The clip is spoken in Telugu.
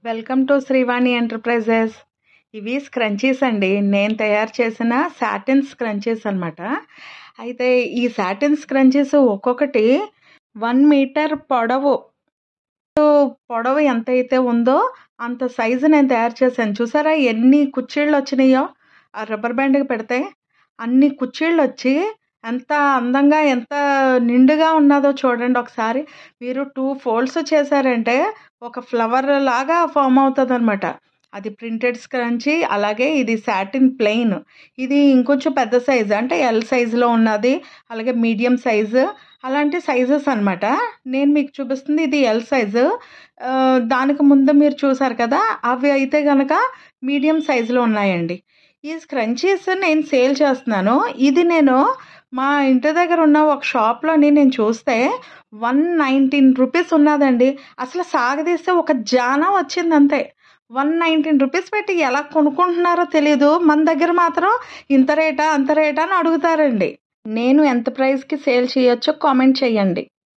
Welcome to Srivani enterprises. ఇవి స్క్రంచీస్ అండి. నేను తయారు చేసిన సాటిన్ స్క్రంచీస్ అనమాట. అయితే ఈ సాటిన్ స్క్రంచీస్ ఒక్కొక్కటి 1 మీటర్ పొడవు ఎంతైతే ఉందో అంత సైజు నేను తయారు చేశాను. చూసారా ఎన్ని కుర్చీళ్ళు వచ్చినాయో ఆ రబ్బర్ బ్యాండ్కి పెడితే అన్ని కుర్చీళ్ళు వచ్చి ఎంత అందంగా ఎంత నిండుగా ఉన్నదో చూడండి ఒకసారి. మీరు 2 ఫోల్డ్స్ చేశారంటే ఒక ఫ్లవర్ లాగా ఫామ్ అవుతుంది అనమాట. అది ప్రింటెడ్ స్క్రంచీ. అలాగే ఇది సాటిన్ ప్లెయిన్. ఇది ఇంకొంచెం పెద్ద సైజు అంటే ఎల్ సైజులో ఉన్నది, అలాగే మీడియం సైజు, అలాంటి సైజెస్ అనమాట. నేను మీకు చూపిస్తుంది ఇది ఎల్ సైజు. దానికి ముందు మీరు చూసారు కదా, అవి అయితే కనుక మీడియం సైజులో ఉన్నాయండి. ఈ స్క్రంచీస్ నేను సేల్ చేస్తున్నాను. ఇది నేను మా ఇంటి దగ్గర ఉన్న ఒక షాప్లోని నేను చూస్తే 119 రూపీస్ ఉన్నదండి. అసలు సాగదీస్తే ఒక జానా వచ్చింది అంతే. 119 రూపీస్ పెట్టి ఎలా కొనుక్కుంటున్నారో తెలీదు. మన దగ్గర మాత్రం ఇంత రేటా అంత రేటా అని అడుగుతారండి. నేను ఎంత ప్రైస్కి సేల్ చేయొచ్చో కామెంట్ చేయండి.